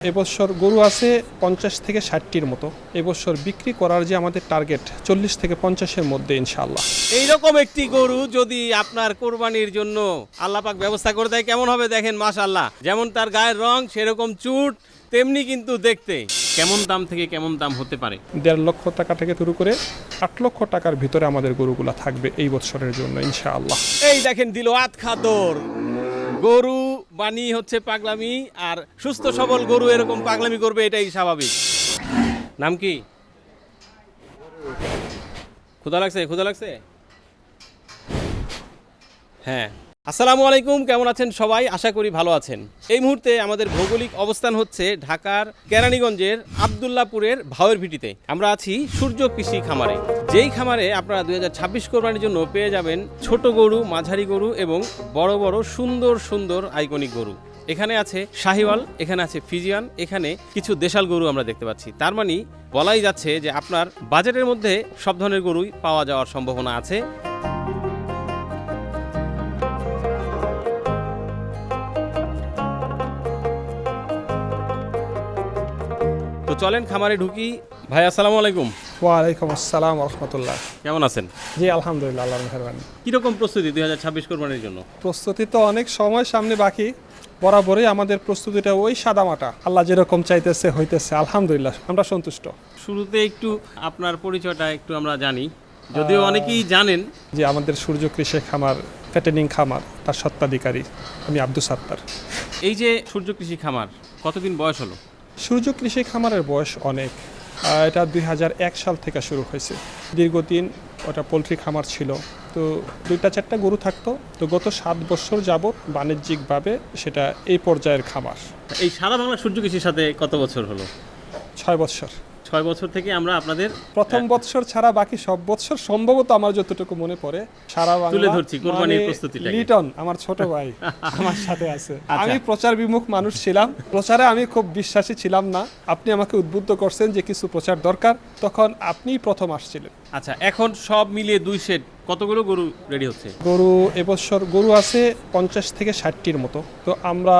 এবছর গরু আছে 50 থেকে 60টির মতো। এবছর বিক্রি করার যে আমাদের টার্গেট 40 থেকে 50-এর মধ্যে ইনশাআল্লাহ। এইরকম একটি গরু যদি আপনার কোরবানির জন্য আল্লাহ পাক ব্যবস্থা করে দেয় কেমন হবে দেখেন, মাশাআল্লাহ। যেমন তার গায়ের রং সেরকম চুট, তেমনি কিন্তু দেখতে। কেমন দাম থেকে কেমন দাম হতে পারে? 1.5 লক্ষ টাকা থেকে শুরু করে 8 লক্ষ টাকার ভিতরে আমাদের গরুগুলা থাকবে এই বছরের জন্য ইনশাআল্লাহ। এই দেখেন দিল আত খাদর গরু বানি হচ্ছে পাগলামি, আর সুস্থ সবল গরু এরকম পাগলামি করবে, এটাই স্বাভাবিক। নাম কি? ক্ষুধা লাগছে? ক্ষুধা লাগছে? হ্যাঁ। আসসালামু আলাইকুম, কেমন আছেন সবাই? আশা করি ভালো আছেন। এই মুহূর্তে আমাদের ভৌগোলিক অবস্থান হচ্ছে ঢাকার কেরানীগঞ্জের আব্দুল্লাহপুরের ভাওয়ের ভিটিতে। আমরা আছি সূর্য কৃষি খামারে, যেই খামারে আপনারা 2026 কোরবানির জন্য পেয়ে যাবেন ছোট গরু, মাঝারি গরু এবং বড় বড় সুন্দর সুন্দর আইকনিক গরু। এখানে আছে শাহিওয়াল, এখানে আছে ফিজিয়ান, এখানে কিছু দেশাল গরু আমরা দেখতে পাচ্ছি। তার মানে বলাই যাচ্ছে যে আপনার বাজেটের মধ্যে সব ধরনের গরুই পাওয়া যাওয়ার সম্ভাবনা আছে। তো চলেন খামারে ঢুকি। ভাই আসসালামু আলাইকুম। ওয়ালাইকুম আসসালাম ওয়া রাহমাতুল্লাহ। কেমন আছেন? জি আলহামদুলিল্লাহ, আল্লাহর মেহেরবানি। কিরকম প্রস্তুতি 2026 কোরবানির জন্য? প্রস্তুতি তো অনেক সময় সামনে বাকি, বরাবরই আমাদের প্রস্তুতিটা ওই সাদামাটা। আল্লাহ যেরকম চাইতেছে হইতেছে, আলহামদুলিল্লাহ আমরা সন্তুষ্ট। শুরুতে একটু আপনার পরিচয়টা একটু আমরা জানি, যদিও অনেকেই জানেন। যে আমাদের সূর্য কৃষি খামার, ফ্যাটেনিং খামার, তার স্বত্বাধিকারী আমি আব্দুস সাত্তার। এই যে সূর্য কৃষি খামার কতদিন বয়স হলো? সূর্য কৃষি খামারের বয়স অনেক। এটা 2001 সাল থেকে শুরু হয়েছে। দীর্ঘদিন ওটা পোলট্রি খামার ছিল, তো 2-4টা গরু থাকতো। তো গত 7 বছর যাবত বাণিজ্যিকভাবে সেটা এই পর্যায়ের খামার। এই সারা বাংলা সূর্য কৃষির সাথে কত বছর হলো? 6 বছর। 6 বছর থেকে আমরা আপনাদের প্রথম বছর ছাড়া বাকি সব বছর সম্ভবত আমার যতটুকু মনে পড়ে সারা বাংলা তুলে ধরছি কোরবানির প্রস্তুতিটাকে। লিটন আমার ছোট ভাই আমার সাথে আছে। আমি প্রচার বিমুখ মানুষ ছিলাম, প্রচারে আমি খুব বিশ্বাসী ছিলাম না। আপনি আমাকে উদ্বুদ্ধ করছেন যে কিছু প্রচার দরকার, তখন আপনিই প্রথম আসছিলেন। আচ্ছা, এখন সব মিলিয়ে 2 সেট কতগুলো গরু রেডি হচ্ছে? গরু এবছর গরু আছে 50 থেকে 60টির মতো। তো আমরা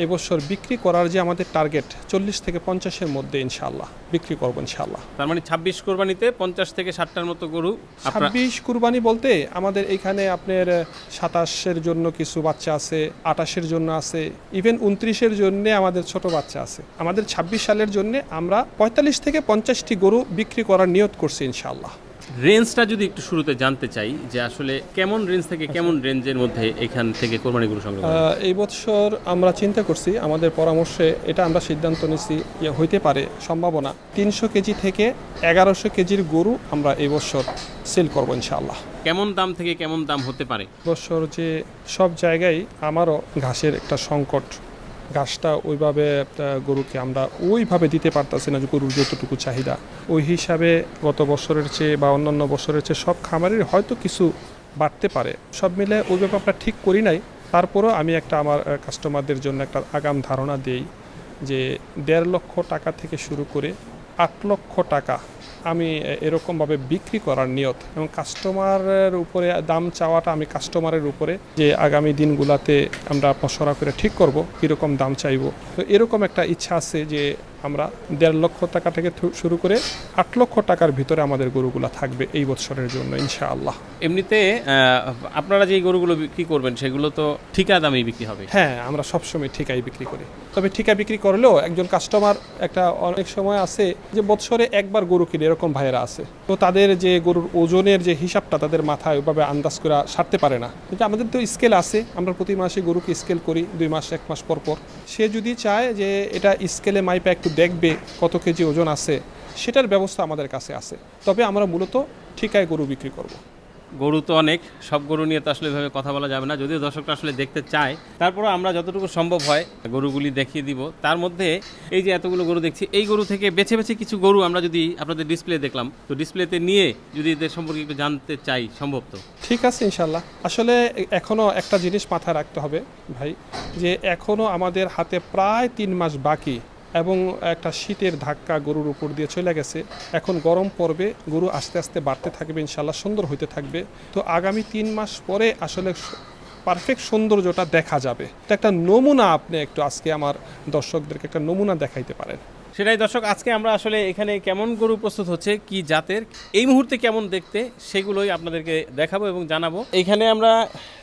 এবছর বিক্রি করার যে আমাদের টার্গেট 40 থেকে 50-এর মধ্যে ইনশাআল্লাহ বিক্রি করবো ইনশাআল্লাহ। তার মানে 26 কোরবানিতে 50 থেকে 60টার মতো গরু। 26 কুরবানি বলতে আমাদের এখানে আপনার 27-এর জন্য কিছু বাচ্চা আছে, 28-এর জন্য আছে, ইভেন 29-এর জন্য আমাদের ছোট বাচ্চা আছে। আমাদের 26 সালের জন্য আমরা 45 থেকে 50টি গরু বিক্রি করার নিয়ত করছি ইনশাআল্লাহ। রেঞ্জটা যদি একটু শুরুতে জানতে চাই যে আসলে কেমন রেঞ্জ থেকে কেমন রেঞ্জের মধ্যে এখান থেকে কোরবানি গরু সংগ্রহ করা? এই বছর আমরা চিন্তা করছি, আমাদের পরামর্শে এটা আমরা সিদ্ধান্ত নিচ্ছি হইতে পারে সম্ভাবনা 300 কেজি থেকে 1100 কেজির গরু আমরা এই বছর সেল করবো ইনশাআল্লাহ। কেমন দাম থেকে কেমন দাম হতে পারে? বছর যে সব জায়গায় আমারও ঘাসের একটা সংকট, ঘাসটা ওইভাবে গরুকে আমরা ওইভাবে দিতে পারতাছি না যে গরুর যতটুকু চাহিদা। ওই হিসাবে গত বছরের চেয়ে বা অন্যান্য বছরের চেয়ে সব খামারের হয়তো কিছু বাড়তে পারে। সব মিলে ওই ব্যাপারটা ঠিক করি নাই। তারপরেও আমি একটা আমার কাস্টমারদের জন্য একটা আগাম ধারণা দিই যে 1.5 লক্ষ টাকা থেকে শুরু করে 8 লক্ষ টাকা আমি এরকমভাবে বিক্রি করার নিয়ত, এবং কাস্টমারের উপরে দাম চাওয়াটা আমি কাস্টমারের উপরে যে আগামী দিনগুলোতে আমরা মশলা করে ঠিক করব কীরকম দাম চাইবো। তো এরকম একটা ইচ্ছা আছে যে আমরা 1.5 লক্ষ টাকা থেকে শুরু করে 8 লক্ষ টাকার ভিতরে আমাদের গরুগুলো থাকবে এই বছরের জন্য ইনশাআল্লাহ। এমনিতে আপনারা যে গরুগুলো বিক্রি করবেন সেগুলো তো ঠিকা দামেই বিক্রি হবে? হ্যাঁ, আমরা সবসময় ঠিকাই বিক্রি করি। তবে ঠিকা বিক্রি করলেও একজন কাস্টমার একটা অনেক সময় আছে যে বছরে একবার গরু কিনে, এরকম ভাইয়েরা আছে। তো তাদের যে গরুর ওজনের যে হিসাবটা তাদের মাথায় ওইভাবে আন্দাজ করে সারতে পারে না। কিন্তু আমাদের তো স্কেল আছে, আমরা প্রতি মাসে গরুকে স্কেল করি 2 মাস 1 মাস পর পর। সে যদি চায় যে এটা স্কেলে মাইপে একটু দেখবে কত কেজি ওজন আছে, সেটার ব্যবস্থা আমাদের কাছে আছে। তবে আমরা মূলত ঠিকায় গরু বিক্রি করব। গরু তো অনেক, সব গরু নিয়ে তো আসলে এভাবে কথা বলা যাবে না, যদিও দর্শকরা আসলে দেখতে চায়। তারপরও আমরা যতটুকু সম্ভব হয় গরুগুলি দেখিয়ে দিব। তার মধ্যে এই যে এতগুলো গরু দেখছি, এই গরু থেকে বেছে বেছে কিছু গরু আমরা যদি আপনাদের ডিসপ্লে দেখলাম, তো ডিসপ্লেতে নিয়ে যদি এদের সম্পর্কে একটু জানতে চাই, সম্ভব তো? ঠিক আছে ইনশাল্লাহ। আসলে এখনও একটা জিনিস মাথায় রাখতে হবে ভাই, যে এখনও আমাদের হাতে প্রায় 3 মাস বাকি, এবং একটা শীতের ধাক্কা গরুর উপর দিয়ে চলে গেছে। এখন গরম পড়বে, গরু আস্তে আস্তে বাড়তে থাকবে ইনশাল্লাহ, সুন্দর হইতে থাকবে। তো আগামী 3 মাস পরে আসলে পারফেক্ট সৌন্দর্যটা দেখা যাবে। এটা একটা নমুনা, আপনি একটু আজকে আমার দর্শকদেরকে একটা নমুনা দেখাইতে পারেন। সেটাই দর্শক, আজকে আমরা আসলে এখানে কেমন গরু প্রস্তুত হচ্ছে, কি জাতের, এই মুহূর্তে কেমন দেখতে, সেগুলোই আপনাদেরকে দেখাবো এবং জানাবো। এখানে আমরা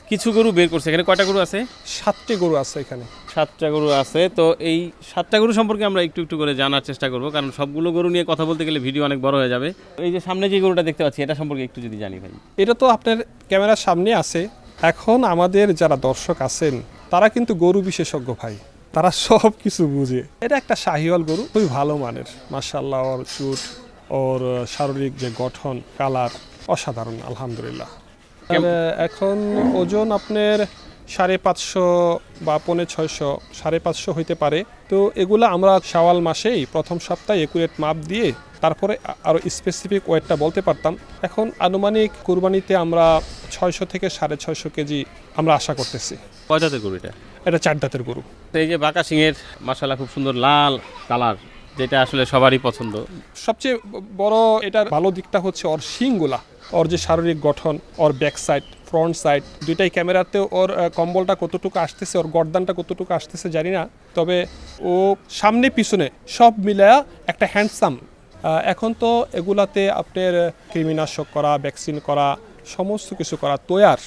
কিছু গরু বের করছি। এখানে কয়টা গরু আছে? 7টি গরু আছে এখানে। 7টা গরু আছে। তো এই 7টা গরু সম্পর্কে আমরা একটু একটু করে জানার চেষ্টা করব, কারণ সবগুলো গরু নিয়ে কথা বলতে গেলে ভিডিও অনেক বড় হয়ে যাবে। এই যে সামনে যে গরুটা দেখতে পাচ্ছি, এটা সম্পর্কে একটু যদি জানি ভাই। এটা তো আপনার ক্যামেরার সামনে আছে। এখন আমাদের যারা দর্শক আছেন তারা কিন্তু গরু বিশেষজ্ঞ ভাই, তারা সব কিছু বুঝে। এটা একটা শাহিওয়াল গরু, খুবই ভালো মানের, মাশাআল্লাহ। ওর চুট, ওর শারীরিক যে গঠন, কালার অসাধারণ, আলহামদুলিল্লাহ। এখন ওজন আপনার 550 বা 550, 550 হইতে পারে। তো এগুলা আমরা শাওয়াল মাসেই প্রথম সপ্তাহে একুরেট মাপ দিয়ে তারপরে আরও স্পেসিফিক ওয়েটটা বলতে পারতাম। এখন আনুমানিক কুরবানিতে আমরা 600 থেকে 650 কেজি আমরা আশা করতেছি। কয় জাতের গরু এটা? এটা 4 দাঁতের গরু। তো এই যে বাঁকা সিংয়ের মাশাআল্লাহ খুব সুন্দর লাল কালার, যেটা আসলে সবারই পছন্দ। সবচেয়ে বড় এটার ভালো দিকটা হচ্ছে ওর শিংগুলা, ওর যে শারীরিক গঠন, ওর ব্যাক সাইড, ফ্রন্ট সাইড দুইটাই ক্যামেরাতে ওর কম্বলটা কতটুকু আসতেছে, ওর গর্দানটা কতটুকু আসতেছে জানি না, তবে ও সামনে পিছনে সব মিলায়া একটা হ্যান্ডসাম। এখন তো এগুলাতে আপনার কৃমিনাশক করা, ভ্যাকসিন করা, সমস্ত কিছু করা তৈয়ার।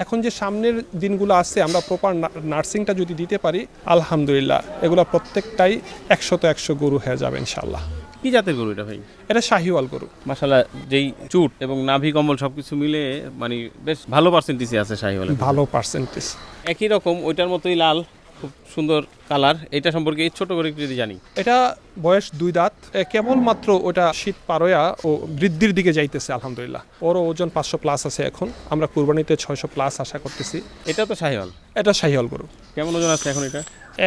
এখন যে সামনের দিনগুলো আছে, আমরা প্রপার নার্সিংটা যদি দিতে পারি, আলহামদুলিল্লাহ এগুলো প্রত্যেকটাই 100-100 গরু হয়ে যাবে ইনশাল্লাহ। কি জাতের গরু এটা ভাই? এটা শাহিওয়াল গরু। মাশাআল্লাহ, যেই চুট এবং নাভি কম্বল সবকিছু মিলে মানে বেশ ভালো পার্সেন্টেজে আছে শাহিওয়াল। ভালো পার্সেন্টেজ। একই রকম ওইটার মতোই লাল, খুব সুন্দর কালার। এটা সম্পর্কে ছোট করে একটু যদি জানি। এটা বয়স 2 দাঁত, কেবলমাত্র ওটা শীত পারোয়া ও বৃদ্ধির দিকে যাইতেছে আলহামদুলিল্লাহ। ওর ওজন 500 প্লাস আছে। এখন আমরা কুরবানিতে 600 প্লাস আশা করতেছি। এটা তো শাহিওয়াল? এটা শাহিওয়াল গরু। কেমন ওজন আছে এখন এটা?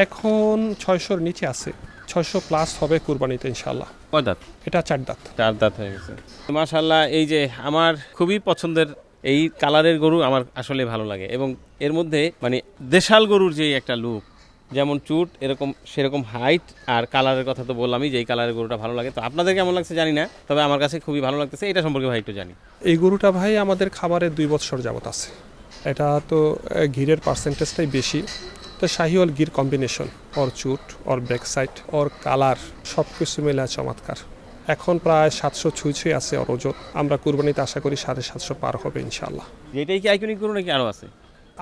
এখন 600-র নিচে আছে, 600 প্লাস হবে কুরবানিতে ইনশাল্লাহ। কয় দাঁত? এটা 4 দাঁত। 4 দাঁত হয়ে গেছে। মাশাআল্লাহ, এই যে আমার খুবই পছন্দের এই কালারের গরু আমার আসলে ভালো লাগে, এবং এর মধ্যে মানে দেশাল গরুর যে একটা লুক, যেমন চুট এরকম সেরকম হাইট, আর কালারের কথা তো বললামই যে এই কালারের গরুটা ভালো লাগে। তো আপনাদের কেমন লাগছে জানি না, তবে আমার কাছে খুবই ভালো লাগতেছে। এটা সম্পর্কে ভাই একটু জানি। এই গরুটা ভাই আমাদের খাবারে 2 বছর যাবত আছে। এটা তো ঘিরের পার্সেন্টেজটাই বেশি। তো শাহিওয়াল গির কম্বিনেশন, ওর চুট, ওর ব্যাক সাইড, ওর কালার সব কিছু মিলে চমৎকার। এখন প্রায় 700 ছুঁই আছে ওর ওজন। আমরা কুরবানিতে আশা করি 750 পার হবে ইনশাল্লাহ। এটাই কি আইকনিক গরু নাকি আরও আছে?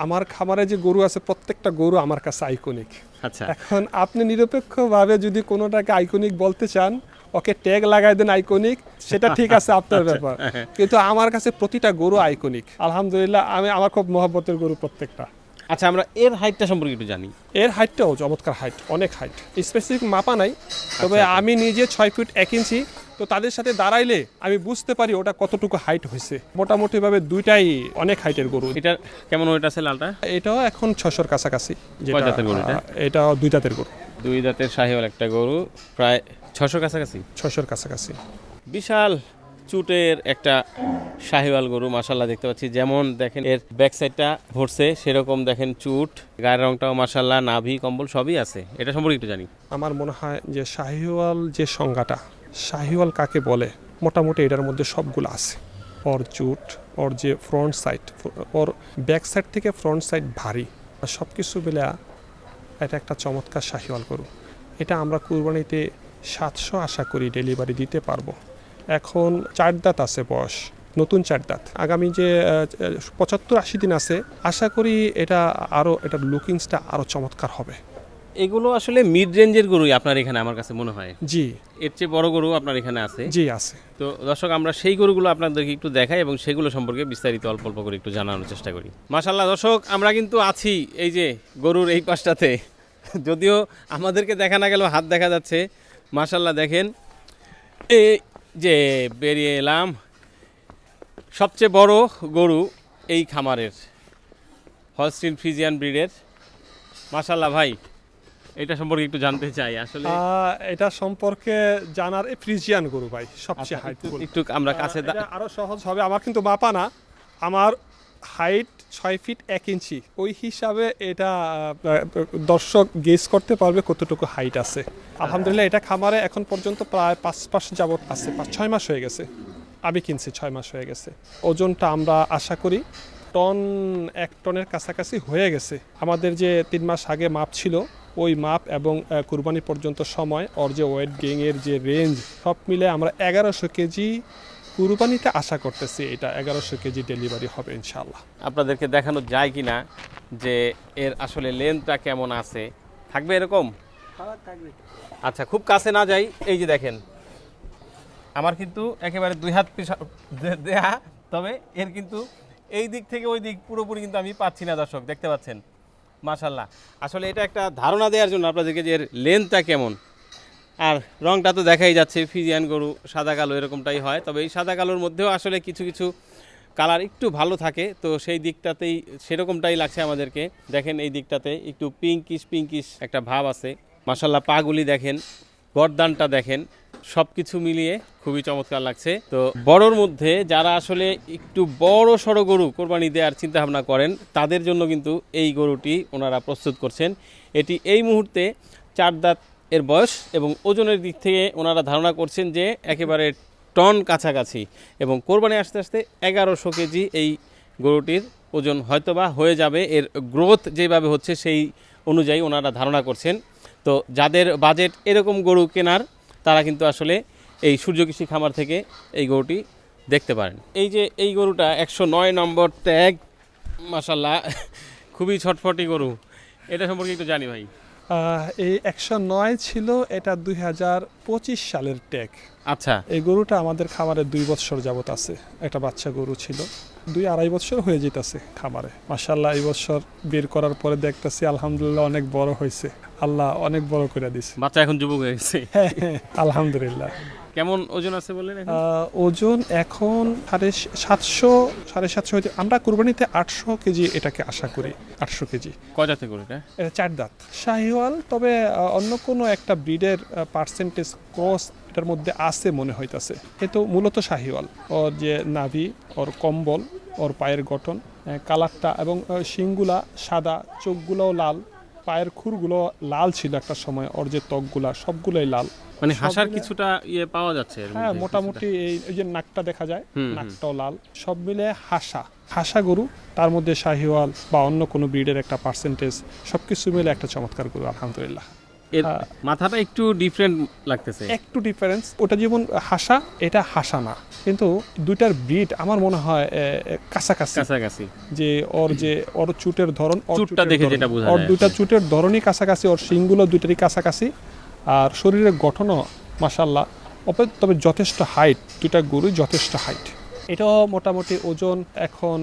আমার খামারে যে গরু আছে প্রত্যেকটা গরু আমার কাছে আইকনিক। আচ্ছা, এখন আপনি নিরপেক্ষভাবে যদি কোনোটাকে আইকনিক বলতে চান, ওকে ট্যাগ লাগাই দেন আইকনিক, সেটা ঠিক আছে, আপনার ব্যাপার। কিন্তু আমার কাছে প্রতিটা গরু আইকনিক আলহামদুলিল্লাহ। আমার খুব মহব্বতের গরু প্রত্যেকটা। আচ্ছা, আমরা এর হাইটটা সম্পর্কে একটু জানি। এর হাইটটাও চমৎকার হাইট, অনেক হাইট। স্পেসিফিক মাপা নাই, তবে আমি নিজে 6 ফিট 1 ইঞ্চি। তো তাদের সাথে দাঁড়াইলে আমি বুঝতে পারি ওটা কতটুকু হাইট হয়েছে। মোটামুটিভাবে দুইটাই অনেক হাইটের গরু। এটার কেমন ওয়েট আছে লালটা? এটাও এখন 600-র কাছাকাছি। কয় দাঁতের গরু এটা? এটাও 2 দাঁতের গরু। 2 দাঁতের শাহিওয়াল একটা গরু, প্রায় 600 কাছাকাছি। 600-র কাছাকাছি। বিশাল চুটের একটা শাহিওয়াল গরু মাশাআল্লাহ দেখতে পাচ্ছি। যেমন দেখেন এর ব্যাক সাইডটা ভরছে, সেরকম দেখেন চুট, গায়ের রংটাও মাশাআল্লাহ, নাভি কম্বল সবই আছে। এটা সম্পর্কে একটু জানি। আমার মনে হয় যে শাহিওয়াল যে সংজ্ঞাটা, শাহিওয়াল কাকে বলে, মোটামুটি এটার মধ্যে সবগুলো আছে। ওর চুট, ওর যে ফ্রন্ট সাইড, ওর ব্যাক সাইড থেকে ফ্রন্ট সাইড ভারী, সব কিছু মিলে এটা একটা চমৎকার শাহিওয়াল গরু। এটা আমরা কুরবানিতে 700 আশা করি ডেলিভারি দিতে পারবো। এখন 4 দাঁত আছে বয়স, নতুন 4 দাঁত। আগামী যে 75-80 দিন আছে, আশা করি এটা আরও, এটার লুকিংসটা আরও চমৎকার হবে। এগুলো আসলে মিড রেঞ্জের গরুই আপনার এখানে আমার কাছে মনে হয়। জি, এর চেয়ে বড় গরু আপনার এখানে আছে? জি আছে। তো দর্শক, আমরা সেই গরুগুলো আপনাদেরকে একটু দেখাই এবং সেগুলো সম্পর্কে বিস্তারিত অল্প অল্প করে একটু জানানোর চেষ্টা করি। মাশাআল্লাহ দর্শক, আমরা কিন্তু আছি এই যে গরুর এই পাশটাতে, যদিও আমাদেরকে দেখা না গেলেও হাত দেখা যাচ্ছে। মাশাআল্লাহ দেখেন, এই যে বেরিয়ে এলাম সবচেয়ে বড় গরু এই খামারের, হলস্টিন ফ্রিজিয়ান ব্রিডের। মাশাআল্লাহ ভাই, এটা সম্পর্কে একটু জানতে চাই আসলে। এটা সম্পর্কে জানার, ফ্রিজিয়ান গরু ভাই সবচেয়ে হাইট। একটু আমরা কাছে আরো সহজ হবে। আমার কিন্তু মাপা না, আমার হাইট 6 ফিট 1 ইঞ্চি। ওই হিসাবে এটা দর্শক গেস করতে পারবে কতটুকু হাইট আছে। আলহামদুলিল্লাহ এটা খামারে এখন পর্যন্ত প্রায় 5 মাস যাবত আছে, 5-6 মাস হয়ে গেছে। আমি কিনছি 6 মাস হয়ে গেছে। ওজনটা আমরা আশা করি টন 1 টনের কাছাকাছি হয়ে গেছে। আমাদের যে 3 মাস আগে মাপ ছিল ওই মাপ এবং কুরবানি পর্যন্ত সময় ওর যে ওয়েট গেইনের যে রেঞ্জ সব মিলে আমরা 1100 কেজি কুরবানিতে আশা করতেছি। এটা 1100 কেজি ডেলিভারি হবে ইনশাআল্লাহ। আপনাদেরকে দেখানো যায় কিনা যে এর আসলে লেন্থটা কেমন আছে, থাকবে এরকম? আচ্ছা, খুব কাছে না যাই, এই যে দেখেন আমার কিন্তু একেবারে 2 হাত দেয়া, তবে এর কিন্তু এই দিক থেকে ওই দিক পুরোপুরি কিন্তু আমি পাচ্ছি না দর্শক, দেখতে পাচ্ছেন মাশাআল্লাহ। আসলে এটা একটা ধারণা দেওয়ার জন্য আপনাদেরকে যে এর লেন্থটা কেমন। আর রংটা তো দেখাই যাচ্ছে, ফিজিয়ান গরু সাদা কালো এরকমটাই হয়, তবে এই সাদা কালোর মধ্যেও আসলে কিছু কিছু কালার একটু ভালো থাকে, তো সেই দিকটাতেই সেরকমটাই লাগছে আমাদেরকে। দেখেন এই দিকটাতে একটু পিঙ্কিশ একটা ভাব আছে। মাশাআল্লাহ, পাগুলি দেখেন, গর্দানটা দেখেন, সব কিছু মিলিয়ে খুবই চমৎকার লাগছে। তো বড়র মধ্যে যারা আসলে একটু বড় সড়ো গরু কোরবানি দেওয়ার চিন্তা ভাবনা করেন তাদের জন্য কিন্তু এই গরুটি ওনারা প্রস্তুত করছেন। এটি এই মুহূর্তে 4 দাঁত এর বয়স এবং ওজনের দিক থেকে ওনারা ধারণা করছেন যে একেবারে টন কাছাকাছি, এবং কোরবানি আসতে আসতে 1100 কেজি এই গরুটির ওজন হয়তোবা হয়ে যাবে। এর গ্রোথ যেভাবে হচ্ছে সেই অনুযায়ী ওনারা ধারণা করছেন। তো যাদের বাজেট এরকম গরু কেনার তারা কিন্তু আসলে এই সূর্য কৃষি খামার থেকে এই গরুটি দেখতে পারেন। এই যে এই গরুটা 109 নম্বর ট্যাগ, মাশাআল্লাহ খুবই ছটফটি গরু, এটা সম্পর্কে একটু জানি ভাই। এই 109 ছিল, এটা 2025 সালের ট্যাগ। আচ্ছা, এই গরুটা আমাদের খামারে 2 বছর যাবত আছে। একটা বাচ্চা গরু ছিল, 2-2.5 বছর হয়ে যেতেছে খামারে। মাশাআল্লাহ, এই বছর বের করার পরে দেখতেছি আলহামদুলিল্লাহ অনেক বড় হয়েছে, আল্লাহ অনেক বড় করে দিছে। বাচ্চা এখন যুবক হয়ে গেছে। হ্যাঁ, আলহামদুলিল্লাহ। কেমন ওজন আছে বললেন এখন? ওজন এখন 750 হইতে, আমরা কুরবানিতে 800 কেজি এটাকে আশা করি। 800 কেজি। কয় জাতের গরু এটা? এটা 4 দাঁত শাহিওয়াল, তবে অন্য কোনো একটা ব্রিডের পার্সেন্টেজ ক্রস এটার মধ্যে আছে মনে হইতাছে। কিন্তু মূলত শাহিওয়াল। ওর যে নাভি, ওর কম্বল, ওর পায়ের গঠন, কালারটা এবং শিংগুলা সাদা, চোখগুলোও লাল, পায়ের খুরগুলো লাল ছিল একটা সময়, ওর যে ত্বকগুলা সবগুলোই লাল। মানে হাসার কিছুটা ইয়ে পাওয়া যাচ্ছে এর হ্যাঁ, মধ্যে মোটামুটি এই যে নাকটা দেখা যায়, নাকটাও লাল, সব মিলে হাসা গরু, তার মধ্যে শাহিওয়াল বা অন্য কোনো ব্রিডের একটা পার্সেন্টেজ, সবকিছু মিলে একটা চমৎকার গরু আলহামদুলিল্লাহ। এর মাথাটা একটু ডিফারেন্ট লাগতেছে, একটু ডিফারেন্স। ওটা যেমন হাসা, এটা হাসা না, কিন্তু দুইটার ব্রিড আমার মনে হয় কাছাকাছি। যে ওর চুটের ধরন, চুটটা দেখে যেটা বোঝা যায়, ওর দুইটা চুটের ধরনই কাছাকাছি, ওর শিংগুলো দুইটারই কাছাকাছি, আর শরীরের গঠনও মাশাআল্লাহ। তবে যথেষ্ট হাইট, দুইটা গরুই যথেষ্ট হাইট। এটাও মোটামুটি ওজন এখন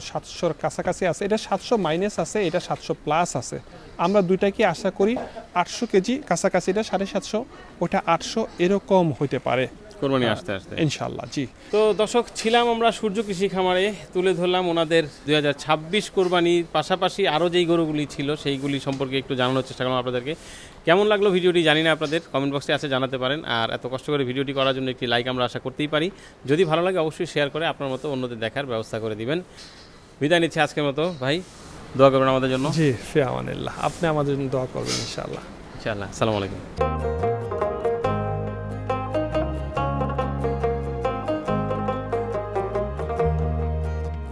700-র কাছাকাছি আছে। এটা 700 মাইনাস আছে, এটা 700 প্লাস আছে। আমরা দুইটাকে আশা করি 800 কেজি কাছাকাছি, এটা 750, ওটা 800 এরকম হইতে পারে কোরবানি আসতে আসতে ইনশাআল্লাহ। জি, তো দর্শক, ছিলাম আমরা সূর্য কৃষি খামারে, তুলে ধরলাম ওনাদের 2026 কোরবানির পাশাপাশি আরও যেই গরুগুলি ছিল সেইগুলি সম্পর্কে একটু জানানোর চেষ্টা করলাম আপনাদেরকে। কেমন লাগলো ভিডিওটি জানি না, আপনাদের কমেন্ট বক্সে আছে, জানাতে পারেন। আর এত কষ্ট করে ভিডিওটি করার জন্য একটি লাইক আমরা আশা করতেই পারি। যদি ভালো লাগে অবশ্যই শেয়ার করে আপনার মতো অন্যদের দেখার ব্যবস্থা করে দিবেন। বিদায় নিচ্ছি আজকের মতো, ভাই দোয়া করবেন আমাদের জন্য। জি, ফি আমানিল্লাহ। আপনি আমাদের জন্য দোয়া করবেন ইনশাআল্লাহ। ইনশাআল্লাহ। আসসালামু আলাইকুম।